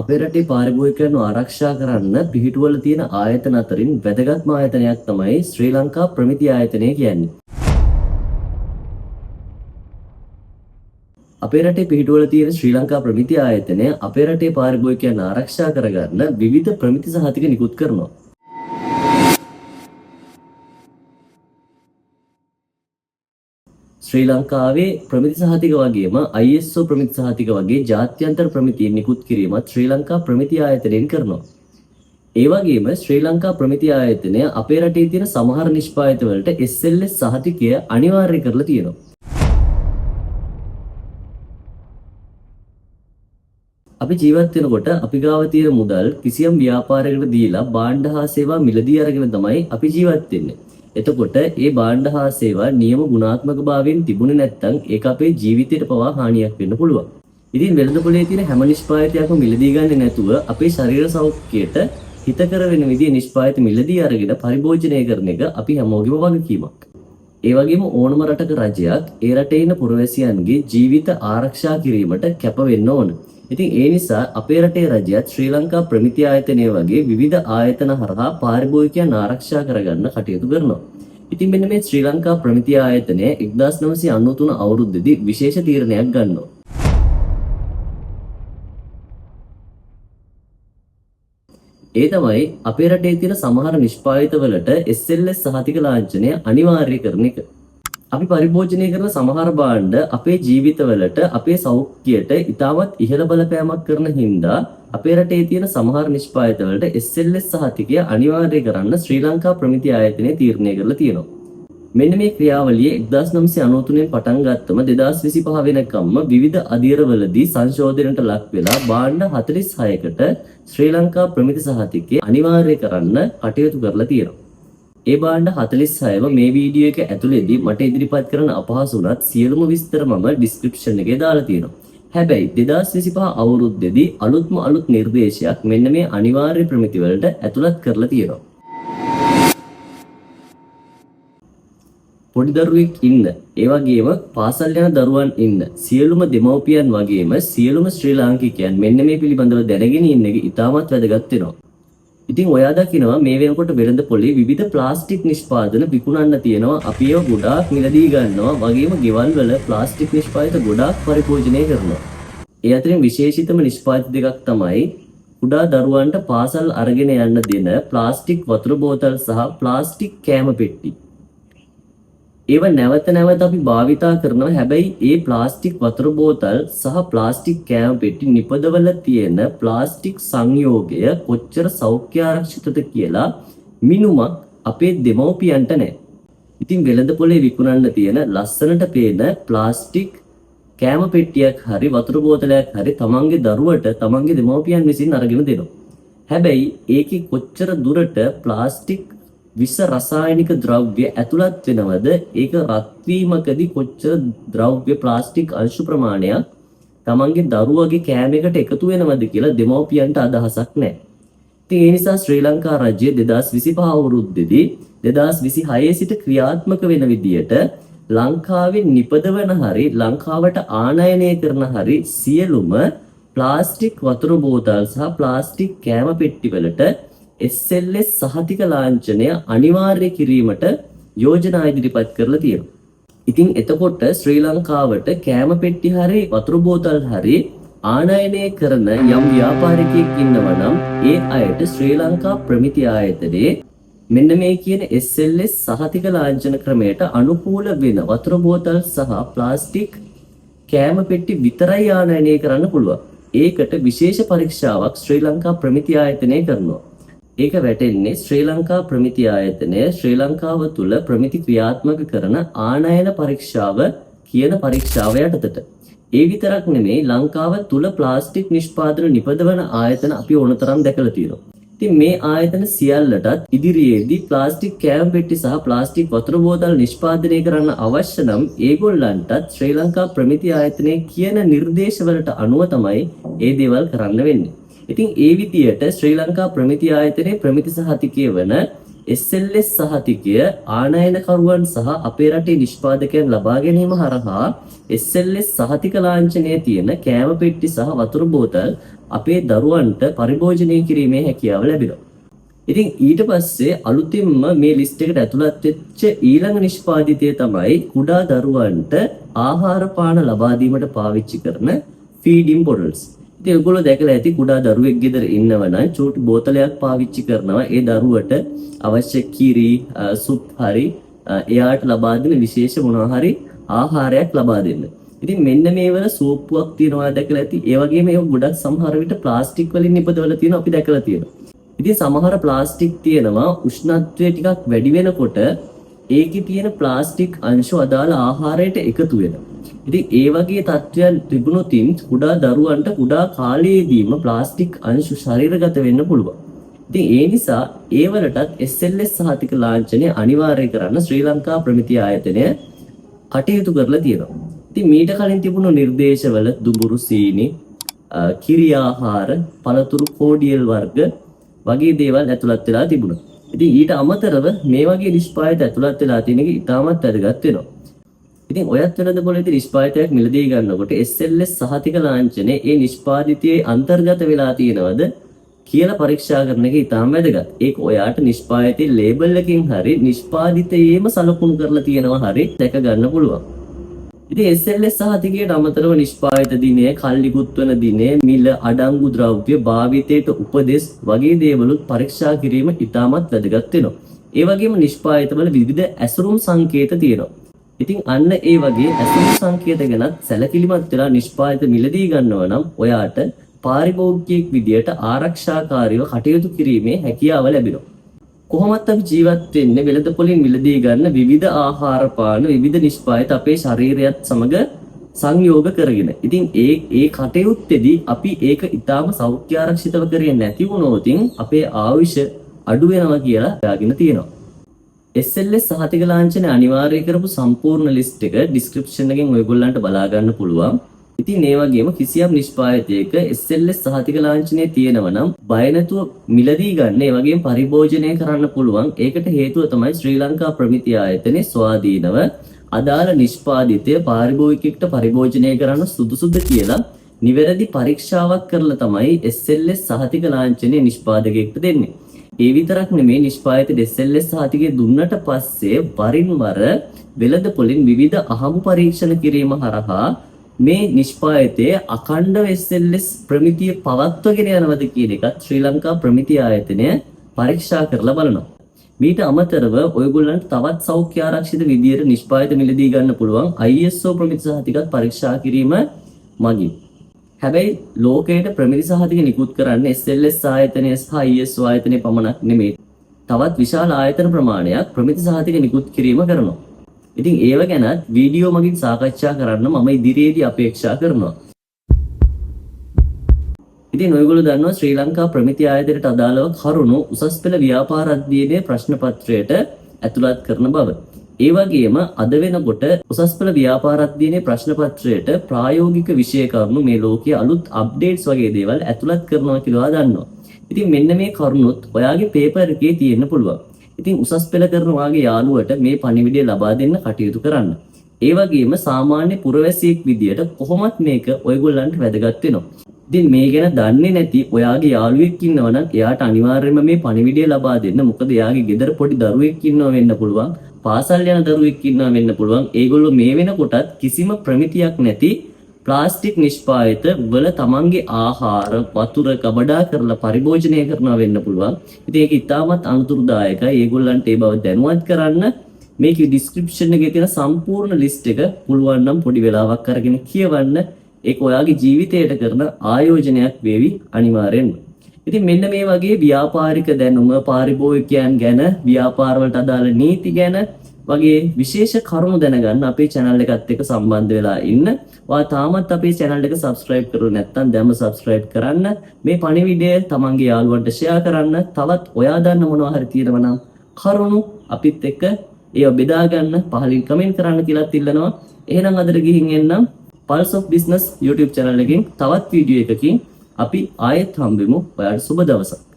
අපේ රටේ පාරිභෝගිකයන්ව ආරක්ෂා කරන්න පිහිටුවල තියෙන ආයතන අතරින් වැදගත්ම ආයතනයක් තමයි ශ්‍රී ලංකා ප්‍රමිති ආයතනය කියන්නේ. අපේ රටේ පිහිටුවල තියෙන ශ්‍රී ලංකා ප්‍රමිති ආයතනය අපේ රටේ පාරිභෝගිකයන් ආරක්ෂා කරගන්න විවිධ ප්‍රමිති සහතික නිකුත් කරනවා. ශ්‍රී ලංකාවේ ප්‍රමිති සහතික වගේම ISO ප්‍රමිති සහතික වගේ ජාත්‍යන්තර ප්‍රමිති නිකුත් කිරීමත් ශ්‍රී ලංකා ප්‍රමිති ආයතනයෙන් කරනවා. ඒ වගේම ශ්‍රී ලංකා ප්‍රමිති ආයතනය අපේ රටේ තියෙන සමහර නිෂ්පාදිත වලට SLS සහතිකය අනිවාර්ය කරලා තියෙනවා. අපි ජීවත් වෙනකොට අපි ගාව තියෙන මුදල් කිසියම් ව්‍යාපාරයකට දීලා භාණ්ඩ හා සේවා මිලදී අරගෙන තමයි අපි ජීවත් වෙන්නේ. එතකොට ඒ භාණ්ඩ හා සේවා නියම ගුණාත්මකභාවයෙන් තිබුණේ නැත්නම් ඒක අපේ ජීවිතයට පවා හානියක් වෙන්න පුළුවන්. ඉතින් වෙළඳපොලේ තියෙන හැම නිෂ්පාදිතයක්ම මිලදී ගන්නේ නැතුව අපේ ශරීර සෞඛ්‍යයට හිතකර වෙන විදිහේ නිෂ්පාදිත මිලදී අරගෙන පරිභෝජනය කරන එක අපි හැමෝගෙම වගකීමක්. ඒ වගේම ඕනම රටක රජයක් ඒ රටේ ඉන්න පුරවැසියන්ගේ ජීවිත ආරක්ෂා කිරීමට කැප වෙන්න ඕන. ඉතින් ඒ නිසා අපේ රටේ රජයත් ශ්‍රී ලංකා ප්‍රමිති ආයතනය වගේ විවිධ ආයතන හරහා පාරිභෝගිකයන් ආරක්ෂා කරගන්න කටයුතු කරනවා. ඉතින් මෙන්න මේ ශ්‍රී ලංකා ප්‍රමිති ආයතනය 1993 අවුරුද්දේදී විශේෂ තීරණයක් ගන්නවා. ඒ තමයි අපේ රටේ තියෙන සමහර නිෂ්පාදිත වලට SLS සහතික ලාංඡනය අනිවාර්ය කරන එක. අපි පරිභෝජනය කරන සමහර භාණ්ඩ අපේ ජීවිතවලට අපේ සෞඛ්‍යයට ඉතාමත් ඉහළ බලපෑමක් කරන හින්දා අපේ රටේ තියෙන සමහර නිෂ්පාදිත වලට SLS සහතිකය අනිවාර්ය කරන්න ශ්‍රී ලංකා ප්‍රමිති ආයතනය තීරණය කරලා තියෙනවා. මෙන්න මේ ක්‍රියාවලිය 1993 පටන් ගත්තම 2025 වෙනකම්ම විවිධ අධීරවලදී සංශෝධනයට ලක් වෙලා භාණ්ඩ 46කට ශ්‍රී ලංකා ප්‍රමිති සහතිකය අනිවාර්ය කරන්න කටයුතු කරලා තියෙනවා. ඒ භාණ්ඩ 46ම මේ වීඩියෝ එක ඇතුළේදී මට ඉදිරිපත් කරන්න අපහසු වුණත් සියලුම විස්තර මම ඩිස්ක්‍රිප්ෂන් එකේ දාලා තියෙනවා. හැබැයි 2025 අවුරුද්දේදී අලුත් නිර්දේශයක් මෙන්න මේ අනිවාර්ය ප්‍රමිති වලට ඇතුළත් කරලා තියෙනවා. පොඩි දරුවෙක් ඉන්න, ඒ වගේම පාසල් යන දරුවන් ඉන්න සියලුම දෙමව්පියන් වගේම සියලුම ශ්‍රී ලාංකිකයන් මෙන්න මේ පිළිබඳව දැනගෙන ඉන්න එක ඉතාමත් වැදගත් වෙනවා. ඉතින් ඔයා දකිනවා මේ වෙනකොට වෙළඳපොලේ විවිධ ප්ලාස්ටික් නිෂ්පාදන විකුණන්න තියෙනවා. අපි ඒව ගොඩාක් මිලදී ගන්නවා. වගේම ගෙවල් වල ප්ලාස්ටික් නිෂ්පාදිත ගොඩාක් පරිභෝජනය කරනවා. ඒ අතරින් විශේෂිතම නිෂ්පාදිත දෙකක් තමයි කුඩා දරුවන්ට පාසල් අරගෙන යන්න දෙන ප්ලාස්ටික් වතුර බෝතල් සහ ප්ලාස්ටික් කෑම පෙට්ටි. ඒව නැවත අපි භාවිතා කරනවා. හැබැයි ඒ ප්ලාස්ටික් වතුර බෝතල් සහ ප්ලාස්ටික් කෑම පෙට්ටි නිපදවල තියෙන ප්ලාස්ටික් සංයෝගය කොච්චර සෞඛ්‍ය ආරක්ෂිතද කියලා මිනුමක් අපේ දෙමව්පියන්ට නැහැ. ඉතින් වෙළඳපොලේ විකුණන්න තියෙන ලස්සනට පේන ප්ලාස්ටික් කෑම පෙට්ටියක් හරි වතුර බෝතලයක් හරි තමන්ගේ දරුවට තමන්ගේ දෙමව්පියන් විසින් අරගෙන දෙනවා. හැබැයි ඒකේ කොච්චර දුරට ප්ලාස්ටික් විස රසායනික ද්‍රව්‍ය ඇතුළත් වෙනවද, ඒක රත් වීමකදී කොච්චර ද්‍රව්‍ය ප්ලාස්ටික් අංශු ප්‍රමාණයක් තමන්ගේ දරුවගේ කෑමයකට එකතු වෙනවද කියලා දෙමව්පියන්ට අදහසක් නැහැ. ඉතින් ඒ නිසා ශ්‍රී ලංකා රජය 2025 අවුරුද්දේදී 2026 සිට ක්‍රියාත්මක වෙන විදියට ලංකාවේ නිපදවන හරි ලංකාවට ආනයනය කරන හරි සියලුම ප්ලාස්ටික් වතුර බෝතල් සහ ප්ලාස්ටික් කෑම පෙට්ටි වලට SLS සහතික ලාංඡනය අනිවාර්ය කිරීමට යෝජනා ඉදිරිපත් කරලා තියෙනවා. ඉතින් එතකොට ශ්‍රී ලංකාවට කෑම පෙට්ටි හරි වතුර බෝතල් හරි ආනයනය කරන යම් ව්‍යාපාරිකයෙක් ඉන්නවා නම් ඒ අයට ශ්‍රී ලංකා ප්‍රමිති ආයතනයේ මෙන්න මේ කියන SLS සහතික ලාංඡන ක්‍රමයට අනුකූල වෙන වතුර බෝතල් සහ ප්ලාස්ටික් කෑම පෙට්ටි විතරයි ආනයනය කරන්න පුළුවන්. ඒකට විශේෂ පරීක්ෂාවක් ශ්‍රී ලංකා ප්‍රමිති ආයතනය කරනවා. ඒක වැටෙන්නේ ශ්‍රී ලංකා ප්‍රමිති ආයතනය ශ්‍රී ලංකාව තුළ ප්‍රමිති ක්‍රියාත්මක කරන ආනයන පරීක්ෂාව කියන පරීක්ෂාව යටතට. ඒ විතරක් නෙමෙයි ලංකාව තුළ ප්ලාස්ටික් නිෂ්පාදන නිපදවන ආයතන අපි ඕනතරම් දැකලා තියෙනවා. ඉතින් මේ ආයතන සියල්ලටත් ඉදිරියේදී ප්ලාස්ටික් කෑම පෙට්ටි සහ ප්ලාස්ටික් වතුර බෝතල් නිෂ්පාදනය කරන්න අවශ්‍ය නම් ඒගොල්ලන්ටත් ශ්‍රී ලංකා ප්‍රමිති ආයතනයේ කියන නිර්දේශවලට අනුව තමයි ඒ දේවල් කරන්න වෙන්නේ. ඉතින් ඒ විදියට ශ්‍රී ලංකා ප්‍රමිති ආයතනයේ ප්‍රමිති සහතිකය වන SLS සහතිකය ආනයනකරුවන් සහ අපේ රටේ නිෂ්පාදකයන් ලබා ගැනීම හරහා SLS සහතික ලාංඡනයේ තියෙන කෑම පෙට්ටි සහ වතුර බෝතල් අපේ දරුවන්ට පරිභෝජනය කිරීමේ හැකියාව ලැබෙනවා. ඉතින් ඊට පස්සේ අලුතින්ම මේ ලිස්ට් එකට ඇතුළත් වෙච්ච ඊළඟ නිෂ්පාදිතය තමයි කුඩා දරුවන්ට ආහාර පාන ලබා දීමට පාවිච්චි කරන feeding bottles. ඉතින් ඔයගොල්ලෝ දැකලා ඇති කුඩා දරුවෙක් ගෙදර ඉන්නවනම් චූටි බෝතලයක් පාවිච්චි කරනවා ඒ දරුවට අවශ්‍ය කිරි, සුප් හරි එයාට ලබා දෙන විශේෂ මොනවා හරි ආහාරයක් ලබා දෙන්න. ඉතින් මෙන්න මේ වල සෝප්පුවක් තියනවා දැකලා ඇති. ඒ වගේම ඒක ගොඩක් සමහර විට ප්ලාස්ටික් වලින් නිපදවලා තියෙනවා අපි දැකලා තියෙනවා. ඉතින් සමහර ප්ලාස්ටික් තියෙනවා උෂ්ණත්වය ටිකක් වැඩි වෙනකොට ඒකේ තියෙන ප්ලාස්ටික් අංශු අදාළ ආහාරයට එකතු වෙනවා. ඉතින් ඒ වගේ තත්ත්වයන් තිබුණොතින් කුඩා දරුවන්ට කුඩා කාලයේදීම ප්ලාස්ටික් අංශු ශරීරගත වෙන්න පුළුවන්. ඉතින් ඒ නිසා ඒ වලටත් SLS සහතික ලාංඡනය අනිවාර්ය කරන්න ශ්‍රී ලංකා ප්‍රමිති ආයතනය කටයුතු කරලා තියෙනවා. ඉතින් මීට කලින් තිබුණු නිර්දේශවල දුඹුරු සීනි, කිරි ආහාර, පළතුරු කෝඩියල් වර්ග වගේ දේවල් ඇතුළත් වෙලා තිබුණා. ඉතින් ඊට අමතරව මේ වගේ නිෂ්පාදිත ඇතුළත් වෙලා තියෙන එක ඉතාමත් වැදගත් වෙනවා. ඉතින් ඔයත් වෙනද පොළේදී නිෂ්පාදිතයක් මිලදී ගන්නකොට SLS සහතික ලාංඡනයේ ඒ නිෂ්පාදිතයේ අන්තර්ගත වෙලා තියෙනවද කියලා පරීක්ෂා කරන එක ඉතාම වැදගත්. ඒක ඔයාට නිෂ්පාදිතයේ ලේබල් එකකින් හරි නිෂ්පාදිතයේම සලකුණු කරලා තියෙනවා හරි දැක ගන්න පුළුවන්. ඉතින් SLS සහතිකයට අමතරව නිෂ්පාදිත දිනය, කල්ලිකුත් වන දිනය, මිල, අඩංගු ද්‍රව්‍ය, භාවිතයට උපදෙස් වගේ දේවලුත් පරීක්ෂා කිරීම ඉතාමත් වැදගත් වෙනවා. ඒ වගේම නිෂ්පාදිතවල විවිධ ඇසුරුම් සංකේත තියෙනවා. ඉතින් අන්න ඒ වගේ ඇසුරුම් සංකේත ගැනත් සැලකිලිමත් වෙලා නිෂ්පාදිත මිලදී ගන්නවා නම් ඔයාට පාරිභෝගිකයෙක් විදියට ආරක්ෂාකාරීව කටයුතු කිරීමේ හැකියාව ලැබෙනවා. කොහොමත් අපි ජීවත් වෙන්නේ වෙළඳපොලින් මිලදී ගන්න විවිධ ආහාර පාන විවිධ නිෂ්පාදිත අපේ ශරීරයත් සමග සංයෝග කරගෙන. ඉතින් ඒ කටයුත්තේදී අපි ඒක ඊටාම සෞඛ්‍ය ආරක්ෂිතව කරන්නේ නැති වුණොත් අපේ ආයුෂ අඩු වෙනවා කියලා දාගෙන තියෙනවා. SLS සහතික ලාංඡනය අනිවාර්ය කරපු සම්පූර්ණ ලිස්ට් එක ඩිස්ක්‍රිප්ෂන් එකෙන් ඔයගොල්ලන්ට බලා ගන්න පුළුවන්. ඉතින් ඒ වගේම කිසියම් නිෂ්පාදිතයක SLS සහතික ලාංඡනය තියෙනවා නම් බය නැතුව මිලදී ගන්න, ඒ වගේම පරිභෝජනය කරන්න පුළුවන්. ඒකට හේතුව තමයි ශ්‍රී ලංකා ප්‍රමිති ආයතනයේ ස්වාධීනව අදාළ නිෂ්පාදිතය පාරිභෝගිකයෙක්ට පරිභෝජනය කරන්න සුදුසුද කියලා නිවැරදි පරීක්ෂාවක් කරලා තමයි SLS සහතික ලාංඡනය නිෂ්පාදකයෙක්ට දෙන්නේ. ඒ විතරක් නෙමේ නිෂ්පාදිත SLS සහතිකය දුන්නට පස්සේ වරින් වර වෙළඳපොලින් විවිධ අහඹු පරීක්ෂණ කිරීම හරහා මේ නිෂ්පාදිතයේ අඛණ්ඩව SLS ප්‍රමිතිය පවත්වගෙන යනවද කියන එකත් ශ්‍රී ලංකා ප්‍රමිති ආයතනය පරීක්ෂා කරලා බලනවා. මීට අමතරව ඔයගොල්ලන්ට තවත් සෞඛ්‍ය ආරක්ෂිත විදියට නිෂ්පාදිත මිලදී ගන්න පුළුවන් ISO ප්‍රමිති සහතිකත් පරීක්ෂා කිරීම මගින්. හැබැයි ලෝකයට ප්‍රමිති සහතික නිකුත් කරන්න SLS ආයතනය සහ ISO ආයතනය පමණක් නෙමෙයි. තවත් විශාල ආයතන ප්‍රමාණයක් ප්‍රමිති සහතික නිකුත් කිරීම කරනවා. ඉතින් ඒව ගැනත් වීඩියෝ මගින් සාකච්ඡා කරන්න මම ඉදිරියේදී අපේක්ෂා කරනවා. ඉතින් ඔයගොල්ලෝ දන්නවා ශ්‍රී ලංකා ප්‍රමිති ආයතනයට අදාළව කරුණු උසස් පෙළ ව්‍යාපාර අධ්‍යයනයේ ප්‍රශ්න පත්‍රයට ඇතුළත් කරන බව. ඒ වගේම අද වෙනකොට උසස් පෙළ ව්‍යාපාර අධ්‍යයනයේ ප්‍රශ්න පත්‍රයට ප්‍රායෝගික විෂය කරුණු මේ ලෝකයේ අලුත් අප්ඩේට්ස් වගේ දේවල් ඇතුළත් කරනවා කියලා දන්නවා. ඉතින් මෙන්න මේ කරුණුත් ඔයාගේ පේපර් එකේ තියෙන්න පුළුවන්. ඉතින් උසස් පෙළ කරන වාගේ යාළුවට මේ පණිවිඩය ලබා දෙන්න කටයුතු කරන්න. ඒ වගේම සාමාන්‍ය පුරවැසියෙක් විදියට කොහොමත් මේක ඔයගොල්ලන්ට වැදගත් වෙනවා. ඉතින් මේ ගැන දන්නේ නැති ඔයාගේ යාළුවෙක් ඉන්නවා නම් එයාට අනිවාර්යයෙන්ම මේ පණිවිඩය ලබා දෙන්න. මොකද එයාගේ ගෙදර පොඩි දරුවෙක් ඉන්නවා වෙන්න පුළුවන්. පාසල් යන දරුවෙක් ඉන්නවා වෙන්න පුළුවන්. ඒගොල්ලෝ මේ වෙනකොටත් කිසිම ප්‍රමිතියක් නැති ප්ලාස්ටික් නිෂ්පාදිත වල තමන්ගේ ආහාර වතුර කබඩා කරලා පරිභෝජනය කරනවා වෙන්න පුළුවන්. ඉතින් ඒක ඉතාමත් අනුතුරුදායකයි. ඒගොල්ලන්ට ඒ බව දැනුවත් කරන්න මේකේ ඩිස්ක්‍රිප්ෂන් එකේ තියෙන සම්පූර්ණ ලිස්ට් එක පුළුවන් නම් පොඩි වෙලාවක් අරගෙන කියවන්න. ඒක ඔයාගේ ජීවිතයට කරන ආයෝජනයක් වේවි අනිවාර්යෙන්ම. ඉතින් මෙන්න මේ වගේ ව්‍යාපාරික දැනුම, පාරිභෝගිකයන් ගැන, ව්‍යාපාර වලට අදාළ නීති ගැන වගේ විශේෂ කරුණු දැනගන්න අපේ channel එකත් එක්ක සම්බන්ධ වෙලා ඉන්න. ඔයා තාමත් අපේ channel එක subscribe කරුවේ නැත්නම් දැන්ම subscribe කරන්න. මේ පණිවිඩය තමන්ගේ යාළුවන්ට share කරන්න. තවත් ඔයා දන්න මොනවා හරි තියෙනවා නම් කරුණු අපිත් එක්ක ඒව බෙදා ගන්න පහලින් comment කරන්න කියලාත් ඉල්ලනවා. එහෙනම් අදට ගිහින් එන්නම්. Pulse of Business YouTube channel එකකින් තවත් වීඩියෝ එකකින් අපි ආයෙත් හම්බෙමු. ඔයාලට සුබ දවසක්.